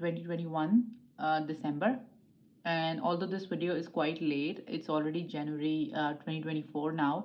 2021 December, and although this video is quite late, it's already January 2024 now,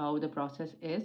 how the process is।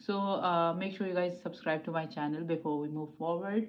So make sure you guys subscribe to my channel before we move forward.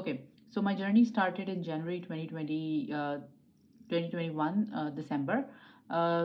okay, so my journey started in January 2021 December।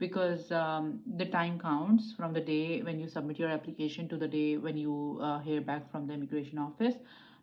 because the time counts from the day when you submit your application to the day when you hear back from the immigration office।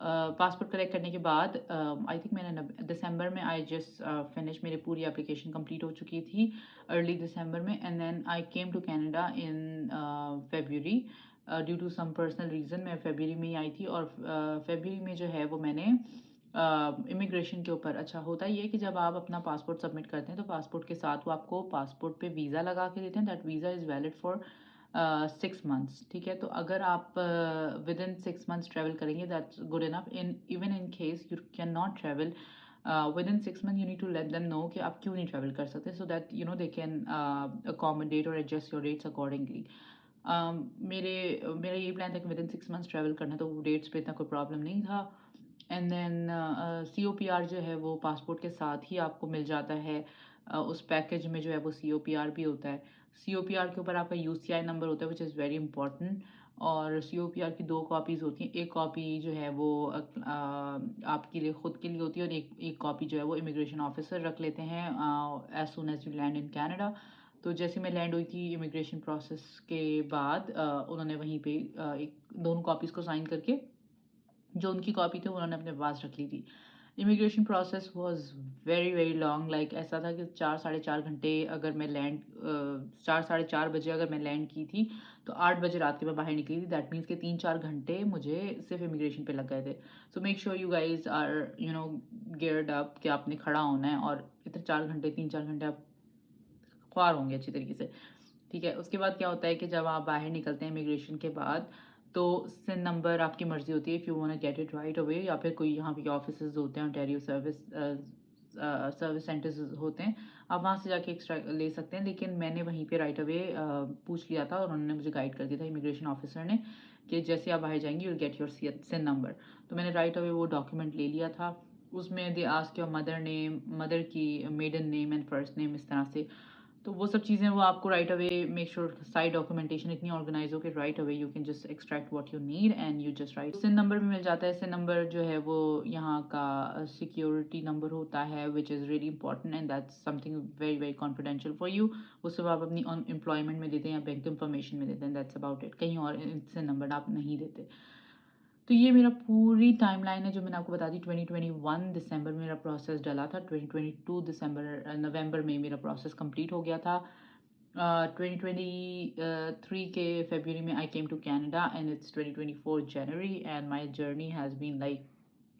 Passport collect کرنے کے بعد I think میں نے دسمبر میں I just finish, میری پوری application complete ہو چکی تھی ارلی دسمبر میں، and then I came to Canada in February due to some personal reason. میں فیبریری میں ہی آئی تھی، اور فیبریری میں جو ہے وہ میں نے امیگریشن کے اوپر، اچھا ہوتا یہ ہے کہ جب آپ اپنا پاسپورٹ سبمٹ کرتے ہیں تو پاسپورٹ کے ساتھ وہ آپ کو پاسپورٹ پہ ویزا لگا کے دیتے ہیں. That visa is valid for 6 months. ٹھیک ہے، تو اگر آپ ود ان 6 months ٹریول کریں گے that's good enough. Even in case you can not travel within 6 months, you need to let them know کہ آپ کیوں نہیں ٹریول کر سکتے، so that you know they can accommodate اور adjust your dates accordingly. میرا یہ plan تھا کہ ود ان 6 months ٹریول کرنا، تو وہ ڈیٹس پہ اتنا کوئی پرابلم نہیں تھا. And then C O P R جو ہے وہ پاسپورٹ کے ساتھ ہی آپ کو مل جاتا ہے. اس پیکج میں جو ہے وہ سی او پی آر بھی ہوتا ہے. سی او پی آر کے اوپر آپ کا یو سی آئی نمبر ہوتا ہے وچ از ویری امپورٹنٹ. اور سی او پی آر کی 2 کاپیز ہوتی ہیں. ایک کاپی جو ہے وہ آپ کے لیے خود کے لیے ہوتی ہے، اور ایک کاپی جو ہے وہ امیگریشن آفیسر رکھ لیتے ہیں as soon as you land in Canada. تو جیسے میں لینڈ ہوئی تھی امیگریشن پروسیس کے بعد انہوں نے وہیں پہ دونوں کاپیز کو سائن کر کے جو ان کی کاپی تھی انہوں نے اپنے پاس رکھ لی تھی. Immigration process was very very long. Like ایسا تھا کہ 4 ساڑھے 4 گھنٹے اگر میں لینڈ 4 ساڑھے 4 بجے اگر میں لینڈ کی تھی تو 8 بجے رات کے میں باہر نکلی تھی. دیٹ مینس کہ 3 4 گھنٹے مجھے صرف امیگریشن پہ لگ گئے تھے. So make sure you guys are you know geared up کہ آپ نے کھڑا ہونا ہے، اور اتنے 4 گھنٹے 3 4 گھنٹے آپ خوار ہوں گے اچھی طریقے سے. ٹھیک ہے، اس کے بعد کیا ہوتا ہے کہ جب آپ باہر نکلتے ہیں امیگریشن کے بعد تو سن نمبر آپ کی مرضی ہوتی ہے if you want get it right away, یا پھر کوئی یہاں پہ آفیسز ہوتے ہیں اونٹاریو سروس سینٹرز ہوتے ہیں، آپ وہاں سے جا کے ایکسٹرا لے سکتے ہیں. لیکن میں نے وہیں پہ رائٹ اوے پوچھ لیا تھا، اور انہوں نے مجھے گائڈ کر دیا تھا امیگریشن آفیسر نے کہ جیسے آپ باہر جائیں گے you get your SIN number. تو میں نے رائٹ اوے وہ ڈاکیومنٹ لے لیا تھا. اس میں they ask your mother name, mother کی maiden name and first name, اس طرح سے. تو وہ سب چیزیں وہ آپ کو right away make sure site documentation اتنی آرگنائز ہو کہ right away you can just extract what you need and you just write. SIN number بھی مل جاتا ہے. سن نمبر جو ہے وہ یہاں کا سیکیورٹی نمبر ہوتا ہے which is really important and that's something very very confidential for you. اس سے آپ اپنی امپلائمنٹ میں دیتے ہیں یا بینک انفارمیشن میں دیتے ہیں. That's about it. کہیں اور سن نمبر آپ نہیں دیتے. تو یہ میرا پوری ٹائم لائن ہے جو میں نے آپ کو بتا دی. 2021 دسمبر میں میرا پروسیس ڈلا تھا. 2022 نومبر میں میرا پروسیس کمپلیٹ ہو گیا تھا. 2023 کے فیبروری میں I came to Canada and it's 2024 جنوری and my journey has been like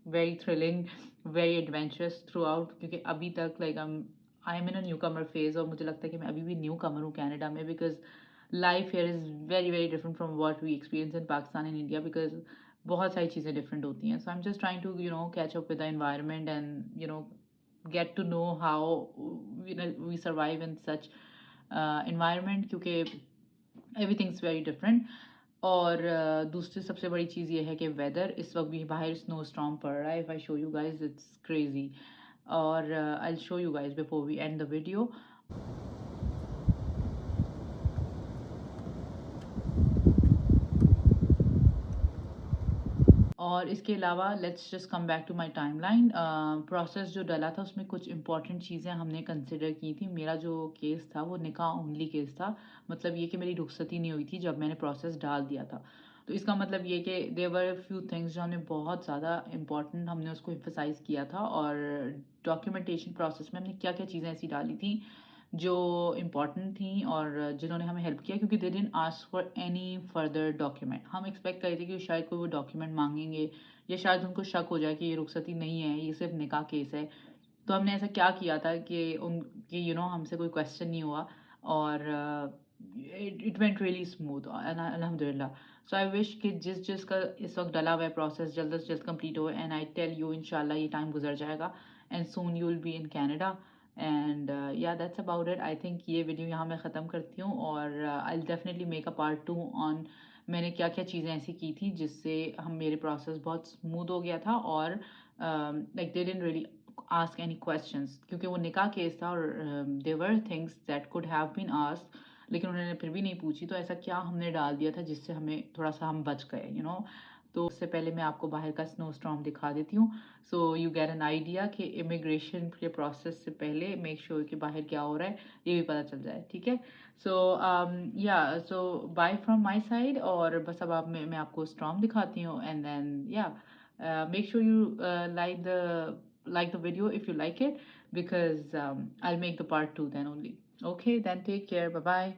very thrilling, very adventurous throughout. کیونکہ ابھی تک like I am in a newcomer phase, اور مجھے لگتا ہے کہ میں ابھی بھی نیو کمر ہوں کینیڈا میں، because life here is very very different from what we experience in Pakistan and India, because بہت ساری چیزیں ڈفرینٹ ہوتی ہیں. So I am just trying to you know catch up with the environment and you know get to know how we survive in such environment, کیونکہ everything is very different. اور دوسری سب سے بڑی چیز یہ ہے کہ ویدر اس وقت بھی باہر اسنو اسٹارم پڑ رہا ہے. If I show you guys it's crazy. اور I show you guys before we end the video. اور اس کے علاوہ let's just come back to my timeline. Process جو ڈلا تھا اس میں کچھ امپورٹنٹ چیزیں ہم نے کنسیڈر کی تھیں. میرا جو کیس تھا وہ نکاح اونلی کیس تھا. مطلب یہ کہ میری رخصتی نہیں ہوئی تھی جب میں نے پروسیس ڈال دیا تھا. تو اس کا مطلب یہ کہ دیر ور فیو تھنگس جو ہم نے بہت زیادہ امپورٹنٹ ہم نے اس کو امفسائز کیا تھا. اور ڈاکیومنٹیشن پروسیس میں ہم نے کیا کیا چیزیں ایسی ڈالی تھیں جو امپورٹنٹ تھیں اور جنہوں نے ہمیں ہیلپ کیا، کیونکہ they didn't ask for any further document. ہم ایکسپیکٹ کر رہے تھے کہ شاید کوئی وہ ڈاکیومنٹ مانگیں گے، یا شاید ان کو شک ہو جائے کہ یہ رخصتی نہیں ہے، یہ صرف نکاح کیس ہے. تو ہم نے ایسا کیا کیا تھا کہ ان کی یو نو ہم سے کوئی کویشچن نہیں ہوا، اور اٹ وینٹ ریئلی اسموتھ الحمد للہ. سو آئی وش کہ جس کا اس وقت ڈلا ہوا ہے پروسیس جلد از جلد کمپلیٹ ہو. اینڈ آئی ٹیل یو ان شاء اللہ یہ ٹائم گزر جائے گا and soon you will be in Canada. And yeah that's about it. I think یہ ویڈیو یہاں میں ختم کرتی ہوں، اور I will definitely make a part 2 on میں نے کیا کیا چیزیں ایسی کی تھیں جس سے میرے پروسیس بہت اسموتھ ہو گیا تھا. اور like they didn't really ask any questions, کیونکہ وہ نکاح کیس تھا اور there were things that could have been asked, لیکن انہوں نے پھر بھی نہیں پوچھی. تو ایسا کیا ہم نے ڈال دیا تھا جس سے ہمیں تھوڑا سا ہم بچ گئے یو نو. تو اس سے پہلے میں آپ کو باہر کا اسنو اسٹارم دکھا دیتی ہوں، so you get an idea کہ امیگریشن کے پروسیس سے پہلے میک شیور کہ باہر کیا ہو رہا ہے یہ بھی پتہ چل جائے. ٹھیک ہے، so so bye from my side. اور بس اب میں آپ کو اسٹارم دکھاتی ہوں اینڈ دین یا Make sure you like the video if you like it, because I'll make the part 2 then only. Okay, then take care. Bye bye.